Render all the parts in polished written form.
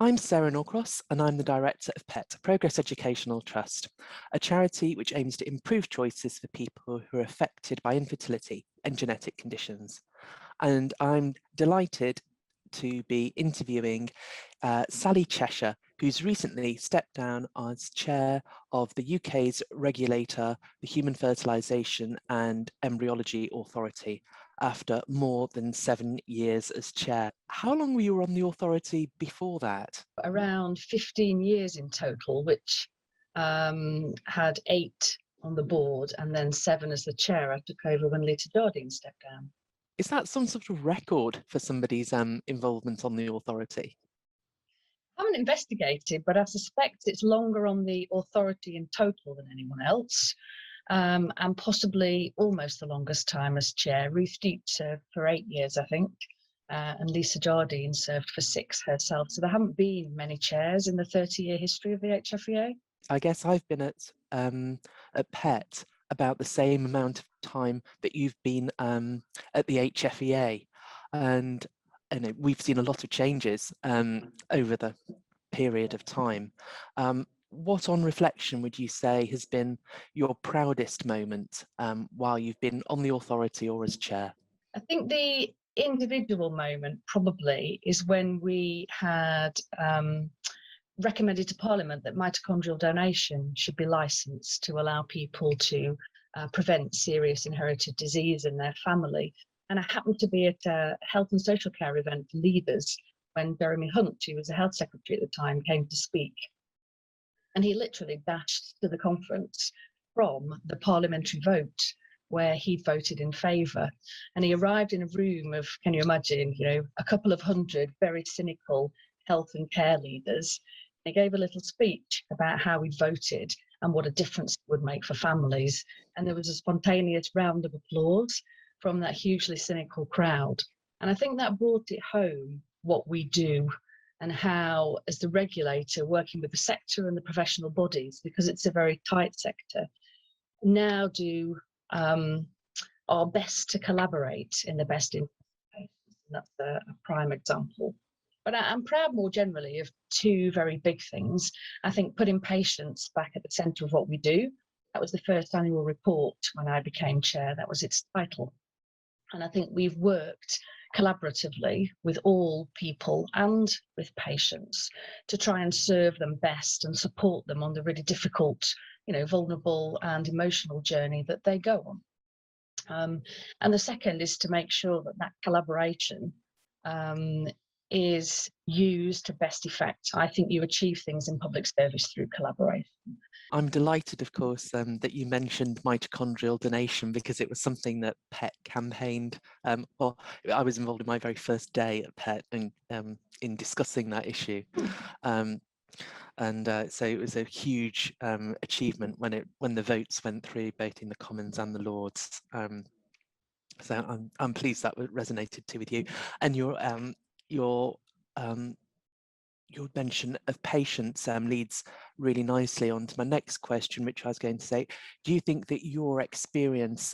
I'm Sarah Norcross, and I'm the Director of PET, Progress Educational Trust, a charity which aims to improve choices for people who are affected by infertility and genetic conditions. And I'm delighted to be interviewing Sally Cheshire, who's recently stepped down as chair of the UK's regulator, the Human Fertilisation and Embryology Authority, after more than 7 years as chair. How long were you on the authority before that? Around 15 years in total, which had 8 on the board and then 7 as the chair. I took over when Lisa Jardine stepped down. Is that some sort of record for somebody's involvement on the authority? I haven't investigated, but I suspect it's longer on the authority in total than anyone else, and possibly almost the longest time as chair. Ruth Deep served for 8 years, I think, and Lisa Jardine served for 6 herself. So there haven't been many chairs in the 30-year history of the HFEA. I guess I've been at PET about the same amount of time that you've been at the HFEA, and we've seen a lot of changes over the period of time. What, on reflection, would you say has been your proudest moment while you've been on the authority or as chair? I think the individual moment probably is when we had recommended to Parliament that mitochondrial donation should be licensed to allow people to prevent serious inherited disease in their family. And I happened to be at a health and social care event for leaders when Jeremy Hunt, who was the health secretary at the time, came to speak. And he literally dashed to the conference from the parliamentary vote where he voted in favour. And he arrived in a room of, can you imagine, a couple of hundred very cynical health and care leaders. He gave a little speech about how he voted and what a difference it would make for families. And there was a spontaneous round of applause from that hugely cynical crowd. And I think that brought it home what we do and how, as the regulator, working with the sector and the professional bodies, because it's a very tight sector, now do our best to collaborate in the best interest of patients. And that's a prime example. But I'm proud more generally of 2 very big things. I think putting patients back at the centre of what we do. That was the first annual report when I became chair. That was its title. And I think we've worked collaboratively with all people and with patients to try and serve them best and support them on the really difficult, vulnerable and emotional journey that they go on. And the second is to make sure that that collaboration is used to best effect. I think you achieve things in public service through collaboration. I'm delighted, of course, that you mentioned mitochondrial donation, because it was something that PET campaigned. Well, I was involved in my very first day at PET in discussing that issue. So it was a huge achievement when the votes went through, both in the Commons and the Lords. So I'm pleased that resonated too with you, and your mention of patients leads really nicely on to my next question, which I was going to say, do you think that your experience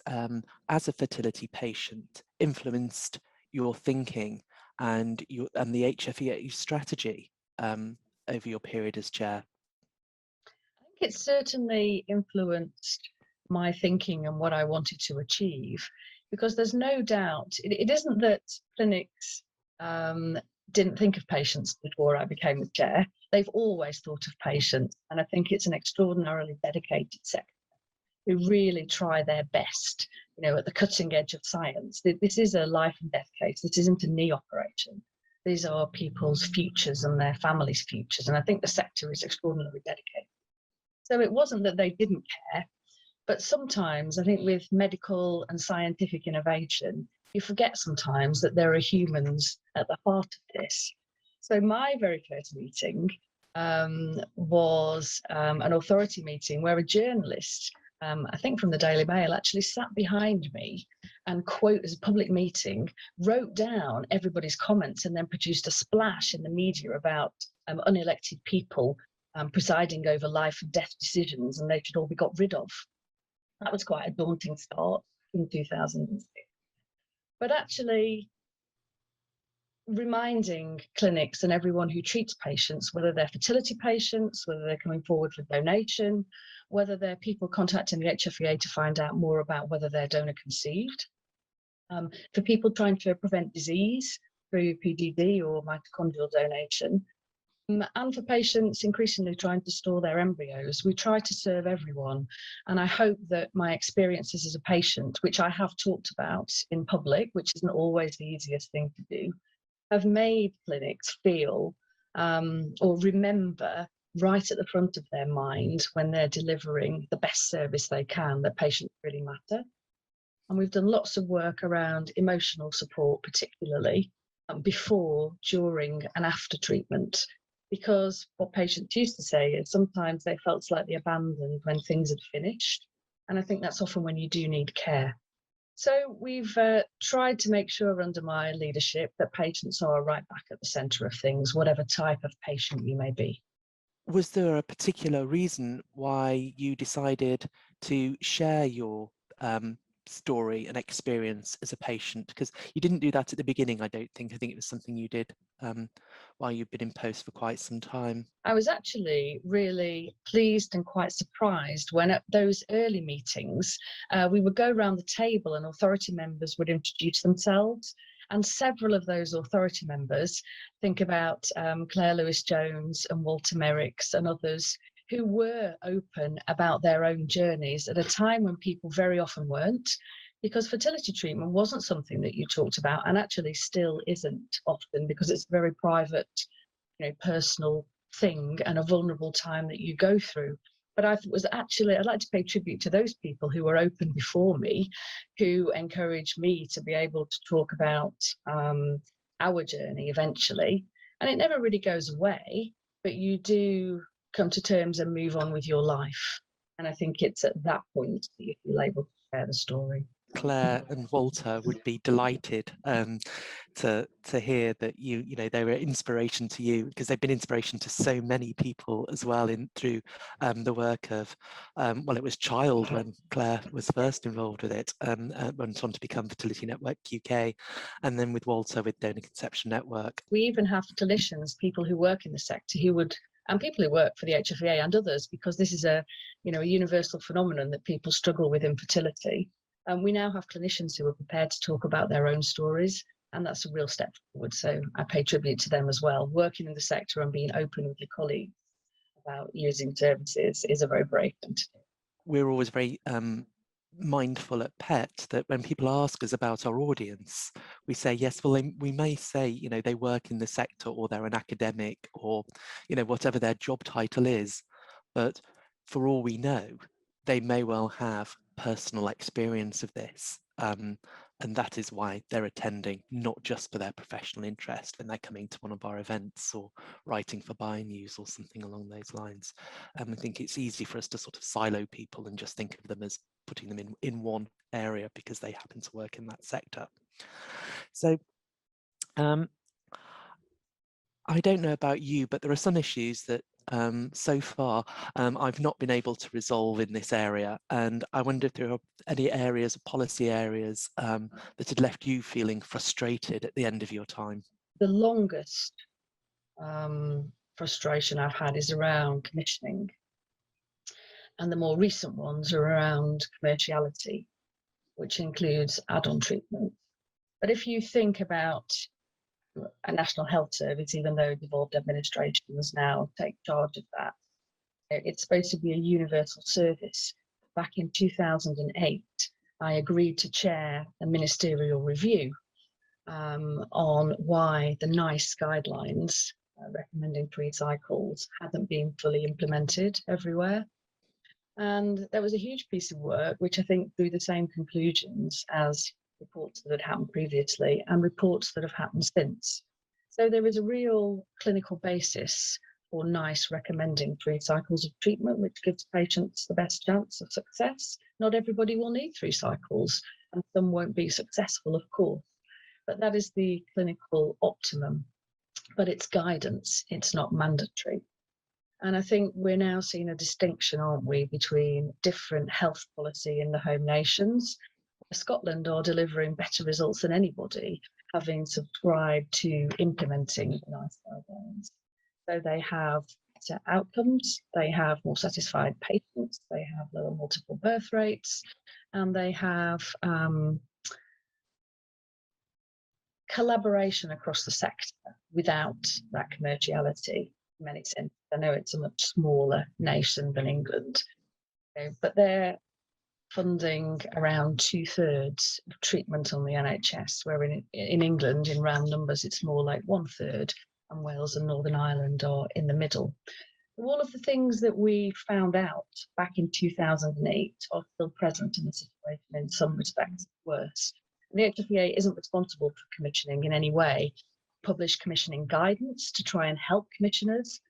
as a fertility patient influenced your thinking and the HFEA strategy over your period as chair? I think it certainly influenced my thinking and what I wanted to achieve, because there's no doubt, it isn't that clinics didn't think of patients before I became the chair. They've always thought of patients, and I think it's an extraordinarily dedicated sector who really try their best, at the cutting edge of science. This is a life and death case. This isn't a knee operation. These are people's futures and their families' futures, and I think the sector is extraordinarily dedicated. So it wasn't that they didn't care, but sometimes I think with medical and scientific innovation, you forget sometimes that there are humans at the heart of this. So my very first meeting was an authority meeting where a journalist, I think from the Daily Mail, actually sat behind me and, quote, as a public meeting, wrote down everybody's comments and then produced a splash in the media about unelected people presiding over life and death decisions, and they should all be got rid of. That was quite a daunting start in 2006. But actually, reminding clinics and everyone who treats patients, whether they're fertility patients, whether they're coming forward for donation, whether they're people contacting the HFEA to find out more about whether they're donor conceived, for people trying to prevent disease through PDD or mitochondrial donation, and for patients increasingly trying to store their embryos. We try to serve everyone. And I hope that my experiences as a patient, which I have talked about in public, which isn't always the easiest thing to do, have made clinics feel or remember right at the front of their mind when they're delivering the best service they can, that patients really matter. And we've done lots of work around emotional support, particularly before, during, and after treatment, because what patients used to say is sometimes they felt slightly abandoned when things had finished. And I think that's often when you do need care. So we've tried to make sure under my leadership that patients are right back at the centre of things, whatever type of patient you may be. Was there a particular reason why you decided to share your story and experience as a patient? Because you didn't do that at the beginning, I don't think. I think it was something you did while you've been in post for quite some time. I was actually really pleased and quite surprised when at those early meetings, we would go around the table and authority members would introduce themselves. And several of those authority members, think about Claire Lewis-Jones and Walter Merricks and others, who were open about their own journeys at a time when people very often weren't, because fertility treatment wasn't something that you talked about, and actually still isn't often, because it's a very private, personal thing and a vulnerable time that you go through. But I'd like to pay tribute to those people who were open before me, who encouraged me to be able to talk about our journey eventually. And it never really goes away, but you do come to terms and move on with your life. And I think it's at that point that you feel able to share the story. Claire and Walter would be delighted to hear that they were inspiration to you, because they've been inspiration to so many people as well through the work of it was Child when Claire was first involved with it, went on to become Fertility Network UK, and then with Walter with Donor Conception Network. We even have clinicians, people who work in the sector, and people who work for the HFEA and others, because this is a universal phenomenon that people struggle with infertility. And we now have clinicians who are prepared to talk about their own stories, and that's a real step forward. So I pay tribute to them as well. Working in the sector and being open with your colleagues about using services is a very brave thing to do. We're always very mindful at PET that when people ask us about our audience, we say, yes, well, we may say, they work in the sector, or they're an academic, or, whatever their job title is. But for all we know, they may well have personal experience of this. And that is why they're attending, not just for their professional interest when they're coming to one of our events or writing for BioNews or something along those lines. I think it's easy for us to sort of silo people and just think of them as putting them in one area because they happen to work in that sector. So I don't know about you, but there are some issues that so far I've not been able to resolve in this area, and I wonder if there are any areas, policy areas, that had left you feeling frustrated at the end of your time. The longest frustration I've had is around commissioning, and the more recent ones are around commerciality, which includes add-on treatment. But if you think about a National Health Service, even though devolved administrations now take charge of that, it's supposed to be a universal service. Back in 2008, I agreed to chair a ministerial review on why the NICE guidelines recommending 3 cycles hadn't been fully implemented everywhere. And there was a huge piece of work which I think drew the same conclusions as reports that had happened previously and reports that have happened since. So there is a real clinical basis for NICE recommending 3 cycles of treatment, which gives patients the best chance of success. Not everybody will need 3 cycles, and some won't be successful, of course. But that is the clinical optimum. But it's guidance, it's not mandatory. And I think we're now seeing a distinction, aren't we, between different health policy in the home nations. Scotland are delivering better results than anybody, having subscribed to implementing the NICE guidelines. So they have better outcomes, they have more satisfied patients, they have lower multiple birth rates, and they have collaboration across the sector without that commerciality in many senses. I know it's a much smaller nation than England, but they're funding around 2/3 of treatment on the NHS, where in England, in round numbers, it's more like 1/3, and Wales and Northern Ireland are in the middle. All of the things that we found out back in 2008 are still present in the situation, in some respects worse. And the HFEA isn't responsible for commissioning in any way. Published commissioning guidance to try and help commissioners,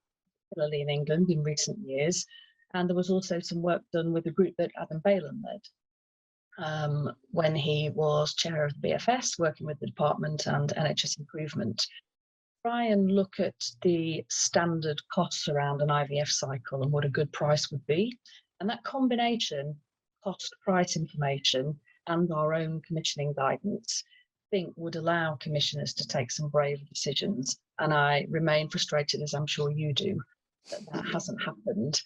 particularly in England in recent years. And there was also some work done with a group that Adam Balan led when he was chair of the BFS, working with the department and NHS Improvement. Try and look at the standard costs around an IVF cycle and what a good price would be. And that combination, cost price information and our own commissioning guidance, I think would allow commissioners to take some brave decisions. And I remain frustrated, as I'm sure you do, that hasn't happened.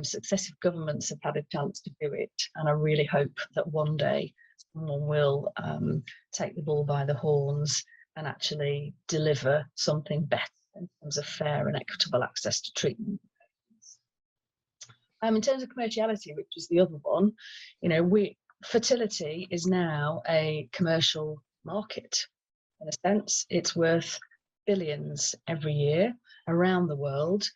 Successive governments have had a chance to do it, and I really hope that one day someone will take the bull by the horns and actually deliver something better in terms of fair and equitable access to treatment. In terms of commerciality, which is the other one, fertility is now a commercial market. In a sense, it's worth billions every year around the world.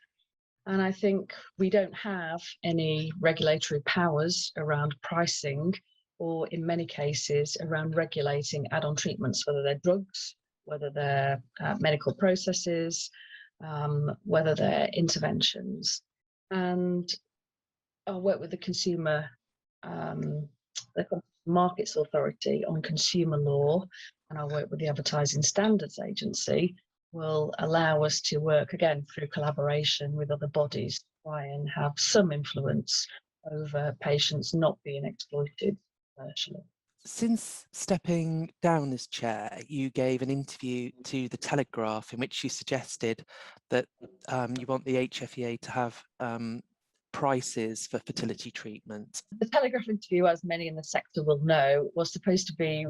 And I think we don't have any regulatory powers around pricing, or in many cases around regulating add-on treatments, whether they're drugs, whether they're medical processes, whether they're interventions. And I'll work with the Consumer Markets Authority on consumer law, and I'll work with the Advertising Standards Agency, will allow us to work again through collaboration with other bodies to try and have some influence over patients not being exploited commercially. Since stepping down as chair, you gave an interview to The Telegraph in which you suggested that you want the HFEA to have prices for fertility treatment. The Telegraph interview, as many in the sector will know, was supposed to be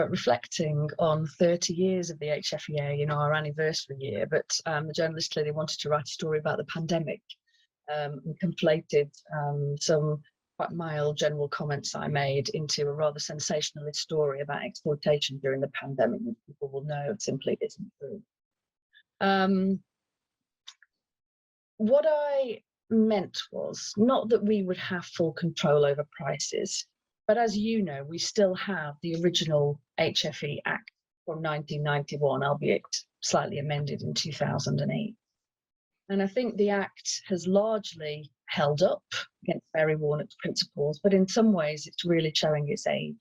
reflecting on 30 years of the HFEA, our anniversary year, but the journalist clearly wanted to write a story about the pandemic and conflated some quite mild general comments I made into a rather sensationalist story about exploitation during the pandemic, which people will know simply isn't true. What I meant was not that we would have full control over prices, but as you know, we still have the original HFE Act from 1991, albeit slightly amended in 2008. And I think the Act has largely held up against Mary Warnock's principles, but in some ways it's really showing its age.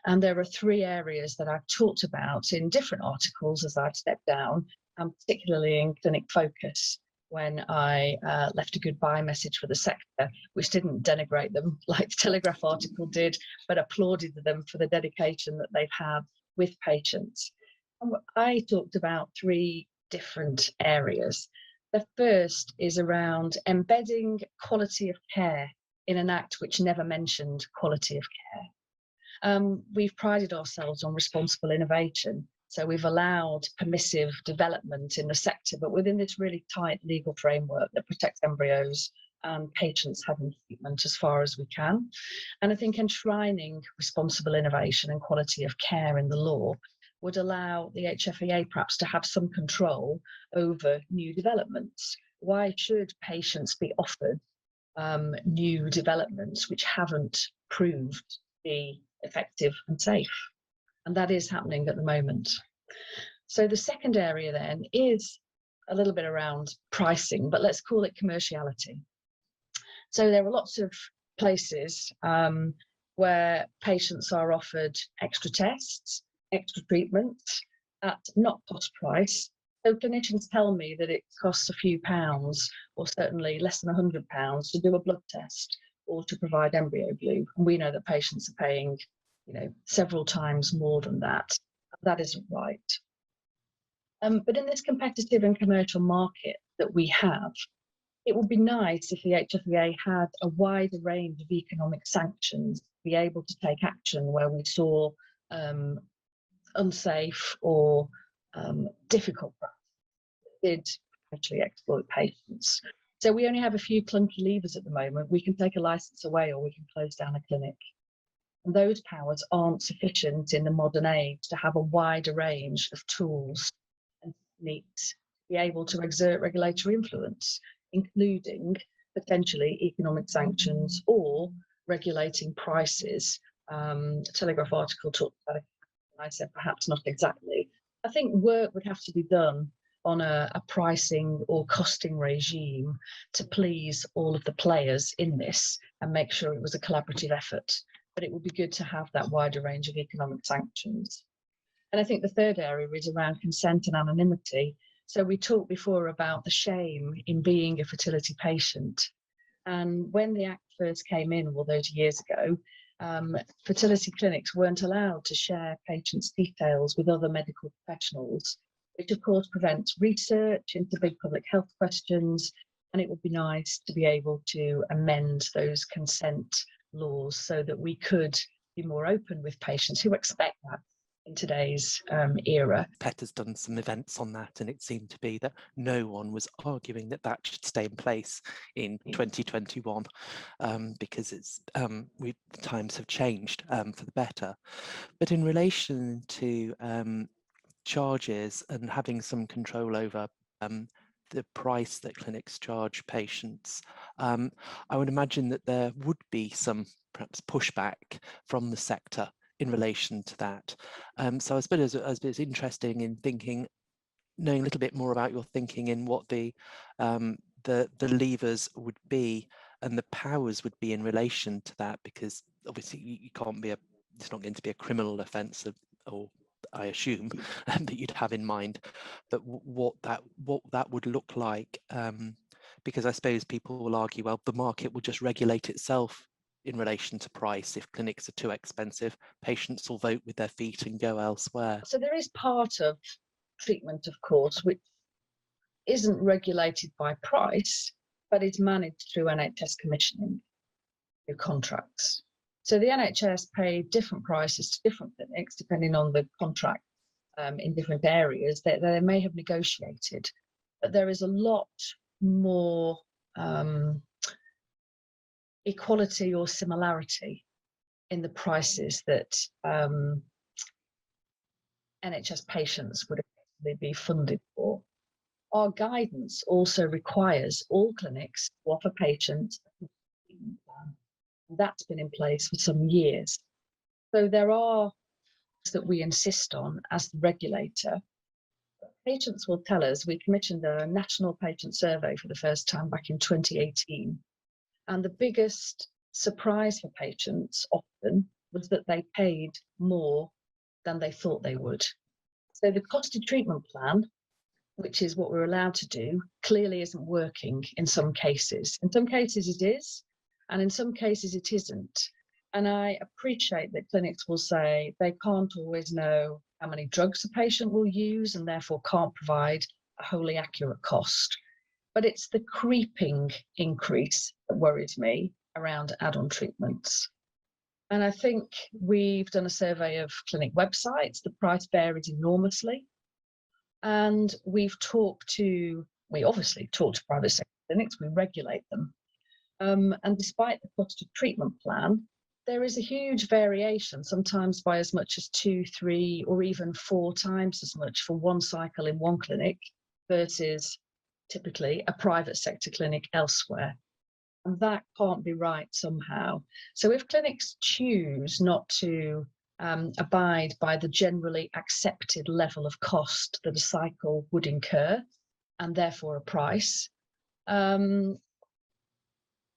And there are 3 areas that I've talked about in different articles as I've stepped down, and particularly in Clinic Focus, when I left a goodbye message for the sector, which didn't denigrate them like the Telegraph article did, but applauded them for the dedication that they've had with patients. And I talked about 3 different areas. The first is around embedding quality of care in an act which never mentioned quality of care. We've prided ourselves on responsible innovation. So we've allowed permissive development in the sector, but within this really tight legal framework that protects embryos and patients having treatment as far as we can. And I think enshrining responsible innovation and quality of care in the law would allow the HFEA perhaps to have some control over new developments. Why should patients be offered new developments which haven't proved to be effective and safe? And that is happening at the moment. So the second area then is a little bit around pricing, but let's call it commerciality. So there are lots of places where patients are offered extra tests, extra treatments at not cost price. So clinicians tell me that it costs a few pounds, or certainly less than £100 to do a blood test or to provide embryo glue. And we know that patients are paying, several times more than that. That isn't right. But in this competitive and commercial market that we have, it would be nice if the HFEA had a wider range of economic sanctions to be able to take action where we saw unsafe or difficult practices that did actually exploit patients. So we only have a few clunky levers at the moment. We can take a license away or we can close down a clinic. And those powers aren't sufficient in the modern age to have a wider range of tools and techniques to be able to exert regulatory influence, including potentially economic sanctions or regulating prices. Telegraph article talked about it. I said perhaps not exactly. I think work would have to be done on a pricing or costing regime to please all of the players in this and make sure it was a collaborative effort. But it would be good to have that wider range of economic sanctions. And I think the third area is around consent and anonymity. So we talked before about the shame in being a fertility patient. And when the Act first came in all those years ago, fertility clinics weren't allowed to share patients' details with other medical professionals, which of course prevents research into big public health questions. And it would be nice to be able to amend those consent laws so that we could be more open with patients who expect that in today's era. PET has done some events on that, and it seemed to be that no one was arguing that that should stay in place in 2021 because it's the times have changed for the better. But in relation to charges and having some control over the price that clinics charge patients, I would imagine that there would be some perhaps pushback from the sector in relation to that. So I was interesting in thinking, knowing a little bit more about your thinking in what the levers would be and the powers would be in relation to that, because obviously you can't be it's not going to be a criminal offence, or I assume that you'd have in mind, but what that would look like, because I suppose people will argue, well, the market will just regulate itself in relation to price. If clinics are too expensive, patients will vote with their feet and go elsewhere. So there is part of treatment, of course, which isn't regulated by price, but is managed through NHS commissioning, through contracts. So the NHS pay different prices to different clinics depending on the contract in different areas that they may have negotiated. But there is a lot more equality or similarity in the prices that NHS patients would effectively be funded for. Our guidance also requires all clinics to offer patients a treatment plan. That's been in place for some years. So there are things that we insist on as the regulator. Patients will tell us, we commissioned a national patient survey for the first time back in 2018. And the biggest surprise for patients often was that they paid more than they thought they would. So the costed treatment plan, which is what we're allowed to do, clearly isn't working in some cases. In some cases it is, and in some cases it isn't. And I appreciate that clinics will say they can't always know how many drugs the patient will use and therefore can't provide a wholly accurate cost. But it's the creeping increase that worries me around add-on treatments. And I think we've done a survey of clinic websites. The price varies enormously. And we obviously talk to private sector clinics, we regulate them. And despite the cost of treatment plan, there is a huge variation, sometimes by as much as 2, 3, or even 4 times as much for one cycle in one clinic versus typically a private sector clinic elsewhere. And that can't be right somehow. So if clinics choose not to abide by the generally accepted level of cost that a cycle would incur, and therefore a price,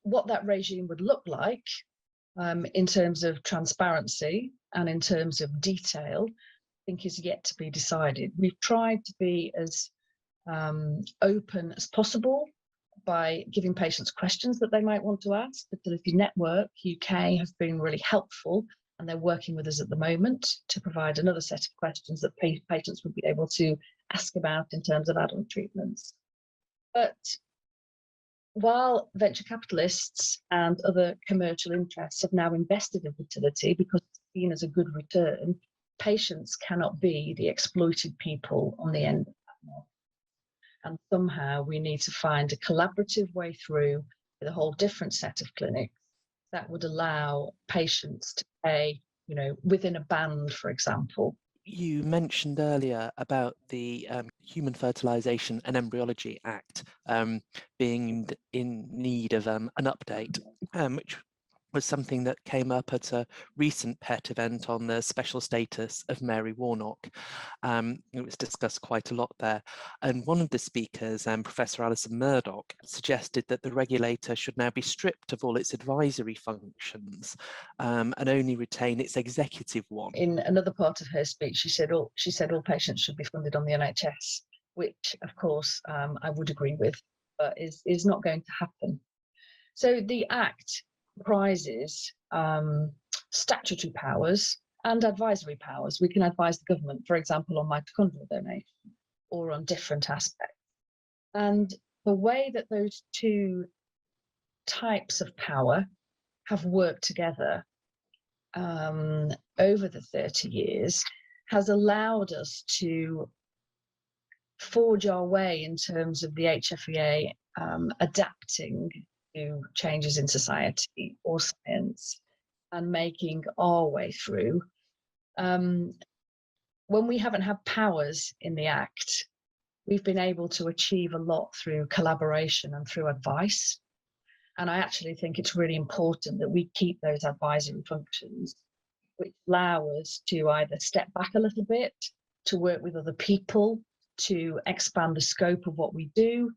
what that regime would look like in terms of transparency and in terms of detail, I think is yet to be decided. We've tried to be as open as possible by giving patients questions that they might want to ask. Fertility Network UK has been really helpful and they're working with us at the moment to provide another set of questions that patients would be able to ask about in terms of adult treatments. But while venture capitalists and other commercial interests have now invested in fertility because it's seen as a good return, patients cannot be the exploited people on the end of that model. And somehow we need to find a collaborative way through with a whole different set of clinics that would allow patients to pay, within a band, for example. You mentioned earlier about the Human Fertilisation and Embryology Act being in need of an update, which was something that came up at a recent PET event on the special status of Mary Warnock. It was discussed quite a lot there. And one of the speakers, Professor Alison Murdoch, suggested that the regulator should now be stripped of all its advisory functions and only retain its executive one. In another part of her speech, she said all patients should be funded on the NHS, which of course I would agree with, but is not going to happen. So the Act comprises statutory powers and advisory powers. We can advise the government, for example, on mitochondrial donation or on different aspects. And the way that those two types of power have worked together over the 30 years has allowed us to forge our way in terms of the HFEA adapting to changes in society or science and making our way through. When we haven't had powers in the Act, we've been able to achieve a lot through collaboration and through advice. And I actually think it's really important that we keep those advisory functions, which allow us to either step back a little bit, to work with other people, to expand the scope of what we do,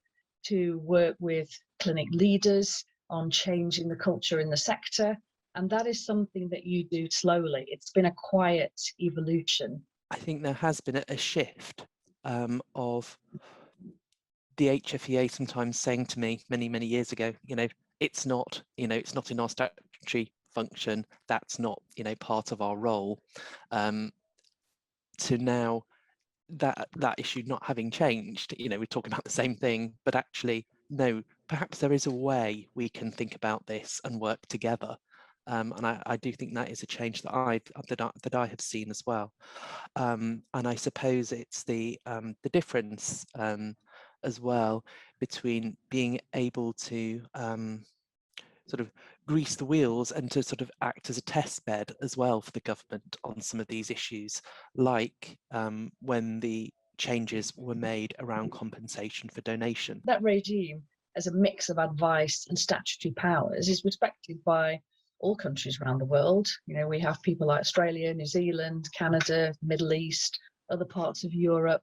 to work with clinic leaders on changing the culture in the sector. And that is something that you do slowly. It's been a quiet evolution. I think there has been a shift of the HFEA sometimes saying to me many years ago, it's not in our statutory function, that's not, part of our role, to now that issue not having changed, we're talking about the same thing, but actually, no, perhaps there is a way we can think about this and work together. And I do think that is a change that I have seen as well. And I suppose it's the difference as well between being able to sort of grease the wheels and to sort of act as a test bed as well for the government on some of these issues, like when the changes were made around compensation for donation. That regime, as a mix of advice and statutory powers, is respected by all countries around the world. We have people like Australia, New Zealand, Canada, Middle East, other parts of Europe,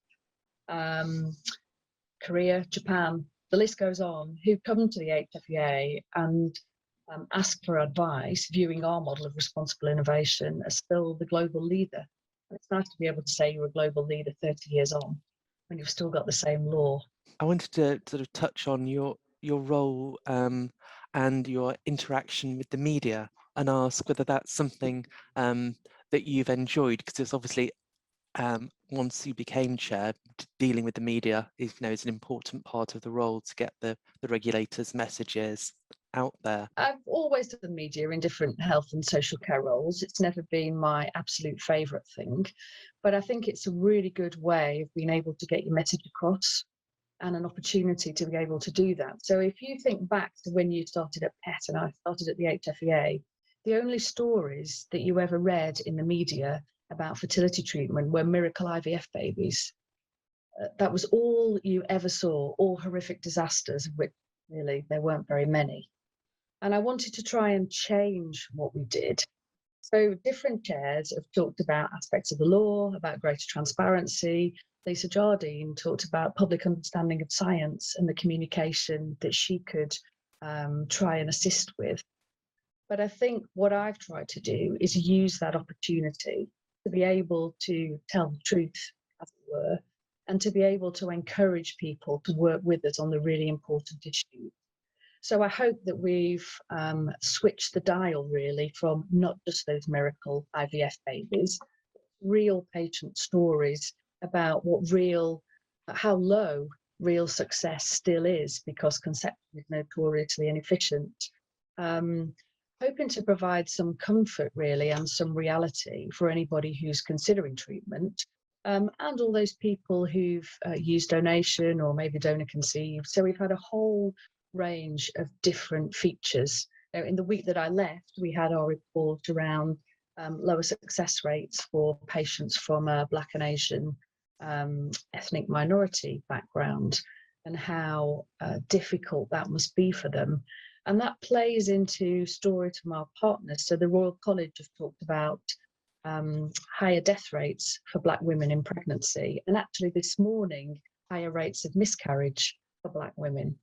Korea, Japan, the list goes on, who come to the HFEA and ask for advice, viewing our model of responsible innovation as still the global leader. And it's nice to be able to say you're a global leader 30 years on when you've still got the same law. I wanted to sort of touch on your role and your interaction with the media and ask whether that's something that you've enjoyed, because it's obviously once you became chair, dealing with the media is an important part of the role to get the regulators' messages out there. I've always done media in different health and social care roles. It's never been my absolute favourite thing, but I think it's a really good way of being able to get your message across and an opportunity to be able to do that. So if you think back to when you started at PET and I started at the HFEA, the only stories that you ever read in the media about fertility treatment were miracle IVF babies. That was all you ever saw, all horrific disasters, of which really there weren't very many. And I wanted to try and change what we did. So different chairs have talked about aspects of the law, about greater transparency. Lisa Jardine talked about public understanding of science and the communication that she could try and assist with. But I think what I've tried to do is use that opportunity to be able to tell the truth, as it were, and to be able to encourage people to work with us on the really important issues. So I hope that we've switched the dial really from not just those miracle IVF babies, real patient stories about how low real success still is, because conception is notoriously inefficient. Hoping to provide some comfort really and some reality for anybody who's considering treatment, and all those people who've used donation or maybe donor conceived. So we've had a whole range of different features. In the week that I left, we had our report around lower success rates for patients from a Black and Asian ethnic minority background, and how difficult that must be for them. And that plays into stories from our partners. So the Royal College have talked about higher death rates for Black women in pregnancy, and actually this morning, higher rates of miscarriage for Black women.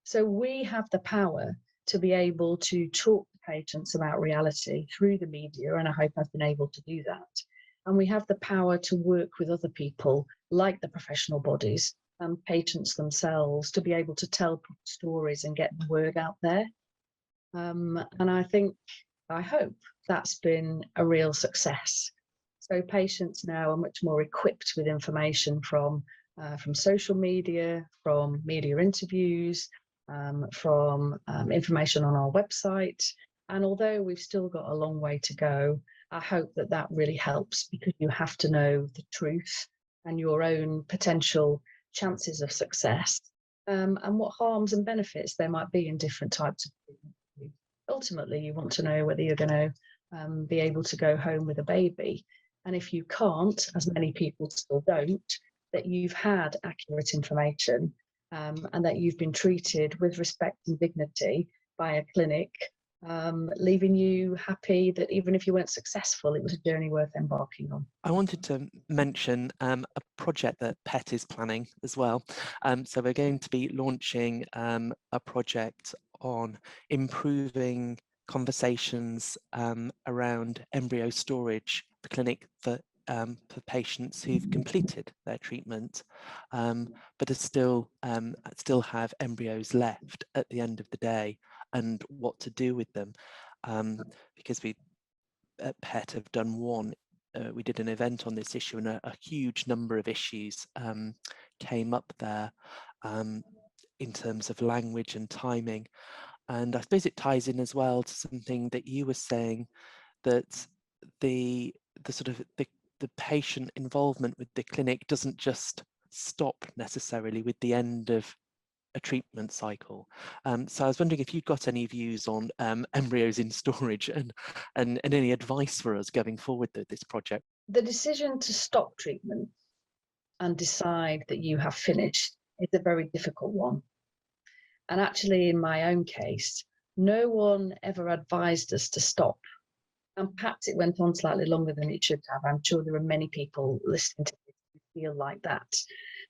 So we have the power to be able to talk to patients about reality through the media, and I hope I've been able to do that. And we have the power to work with other people, like the professional bodies and patients themselves, to be able to tell stories and get the word out there. And I hope that's been a real success. So patients now are much more equipped with information from social media, from media interviews, from information on our website. And although we've still got a long way to go, I hope that that really helps, because you have to know the truth and your own potential chances of success, and what harms and benefits there might be in different types of treatment. Ultimately, you want to know whether you're going to be able to go home with a baby. And if you can't, as many people still don't, that you've had accurate information, and that you've been treated with respect and dignity by a clinic, leaving you happy that even if you weren't successful, it was a journey worth embarking on. I wanted to mention a project that PET is planning as well. So we're going to be launching a project on improving conversations around embryo storage for clinic for patients who've completed their treatment, but are still have embryos left at the end of the day, and what to do with them, because we at PET have done we did an event on this issue, and a huge number of issues came up there in terms of language and timing. And I suppose it ties in as well to something that you were saying, that the patient involvement with the clinic doesn't just stop necessarily with the end of a treatment cycle. So I was wondering if you've got any views on embryos in storage, and any advice for us going forward with this project. The decision to stop treatment and decide that you have finished is a very difficult one. And actually, in my own case, no one ever advised us to stop. And perhaps it went on slightly longer than it should have. I'm sure there are many people listening to this who feel like that,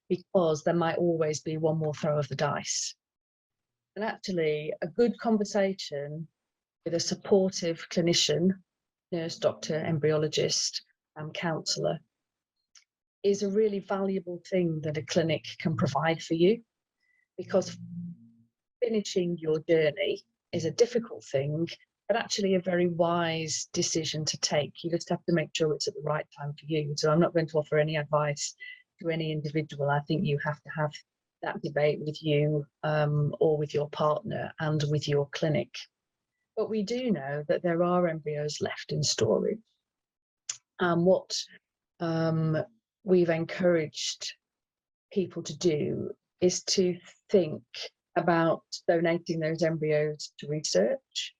because there might always be one more throw of the dice. And actually, a good conversation with a supportive clinician, nurse, doctor, embryologist, counsellor, is a really valuable thing that a clinic can provide for you, because finishing your journey is a difficult thing, but actually a very wise decision to take. You just have to make sure it's at the right time for you. So I'm not going to offer any advice to any individual. I think you have to have that debate with you, or with your partner and with your clinic. But we do know that there are embryos left in storage. And what we've encouraged people to do is to think about donating those embryos to research,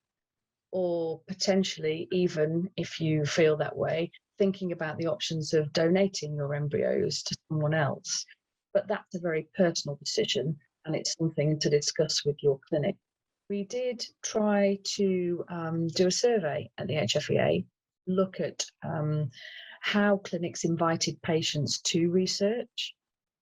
or potentially, even if you feel that way, thinking about the options of donating your embryos to someone else. But that's a very personal decision, and it's something to discuss with your clinic. We did try to do a survey at the HFEA, look at how clinics invited patients to research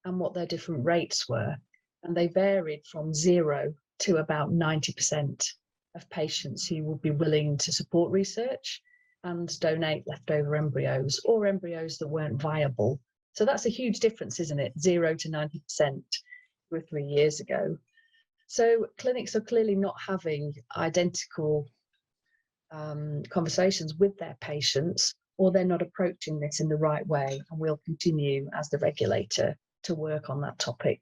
and what their different rates were. And they varied from 0 to about 90% of patients who would be willing to support research and donate leftover embryos, or embryos that weren't viable. So that's a huge difference, isn't it? 0 to 90% 2 or 3 years ago. So clinics are clearly not having identical conversations with their patients, or they're not approaching this in the right way. And we'll continue as the regulator to work on that topic.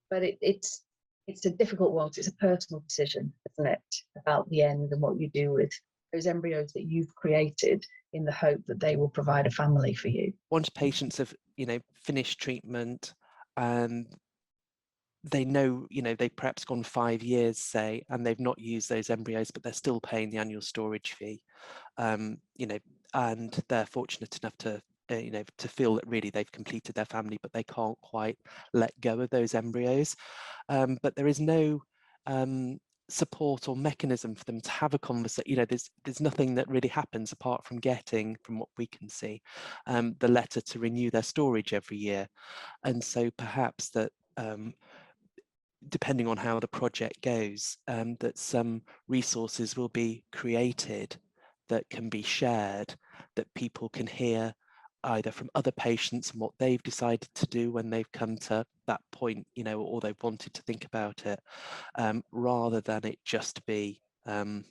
But it's a difficult one. It's a personal decision, isn't it, about the end and what you do with those embryos that you've created in the hope that they will provide a family for you. Once patients have, finished treatment and they know, they've perhaps gone 5 years, say, and they've not used those embryos, but they're still paying the annual storage fee, and they're fortunate enough to, to feel that really they've completed their family, but they can't quite let go of those embryos. But there is no support or mechanism for them to have a conversation. There's nothing that really happens apart from getting, from what we can see, the letter to renew their storage every year. And so perhaps that, depending on how the project goes, that some resources will be created that can be shared, that people can hear either from other patients and what they've decided to do when they've come to that point, or they've wanted to think about it, rather than it just be, an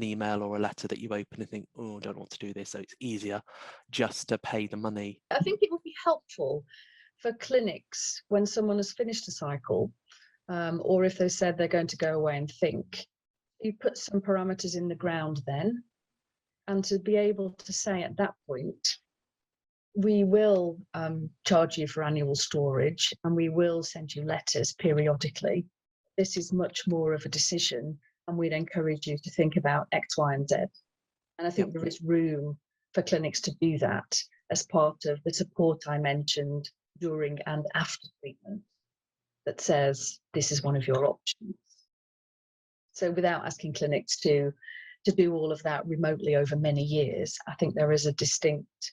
email or a letter that you open and think, oh, I don't want to do this. So it's easier just to pay the money. I think it would be helpful for clinics when someone has finished a cycle, or if they said they're going to go away and think, you put some parameters in the ground then, and to be able to say at that point, we will charge you for annual storage and we will send you letters periodically. This is much more of a decision, and we'd encourage you to think about X, Y, and Z. And I think there is room for clinics to do that as part of the support I mentioned during and after treatment, that says this is one of your options. So without asking clinics to do all of that remotely over many years, I think there is a distinct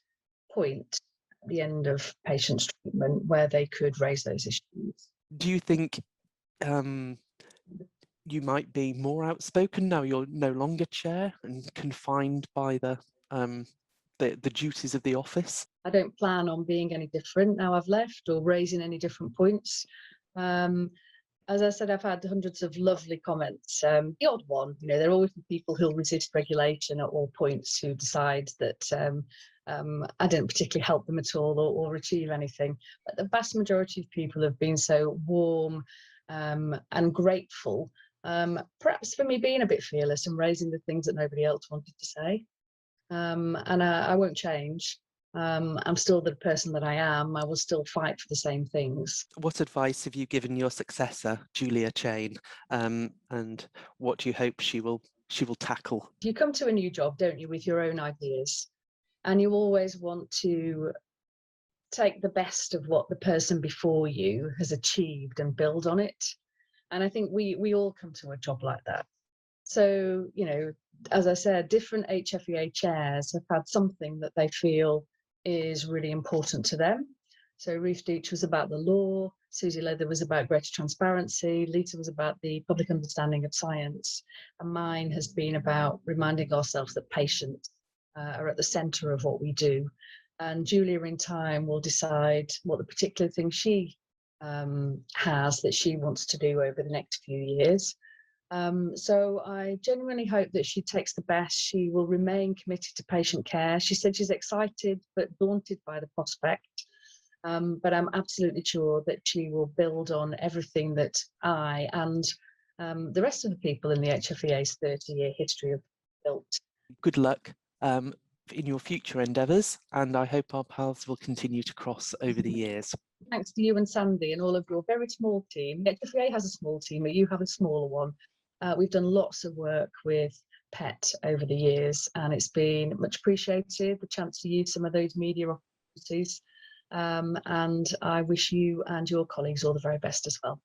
point at the end of patients' treatment where they could raise those issues. Do you think you might be more outspoken now you're no longer chair and confined by the duties of the office? I don't plan on being any different now I've left, or raising any different points. As I said, I've had hundreds of lovely comments. The odd one, there are always people who'll resist regulation at all points, who decide that I didn't particularly help them at all or achieve anything. But the vast majority of people have been so warm and grateful, perhaps for me being a bit fearless and raising the things that nobody else wanted to say. And I won't change. I'm still the person that I am. I will still fight for the same things. What advice have you given your successor, Julia Chain, and what do you hope she will tackle? You come to a new job, don't you, with your own ideas, and you always want to take the best of what the person before you has achieved and build on it. And I think we all come to a job like that. So, as I said, different HFEA chairs have had something that they feel is really important to them. So Ruth Deach was about the law, Susie Leather was about greater transparency, Lita was about the public understanding of science, and mine has been about reminding ourselves that patients are at the centre of what we do. And Julia, in time, will decide what the particular thing she has that she wants to do over the next few years. So I genuinely hope that she takes the best. She will remain committed to patient care. She said she's excited but daunted by the prospect. But I'm absolutely sure that she will build on everything that I and the rest of the people in the HFEA's 30-year history have built. Good luck in your future endeavours, and I hope our paths will continue to cross over the years. Thanks to you and Sandy and all of your very small team. The HFEA has a small team, but you have a smaller one. We've done lots of work with PET over the years, and it's been much appreciated, the chance to use some of those media opportunities. And I wish you and your colleagues all the very best as well.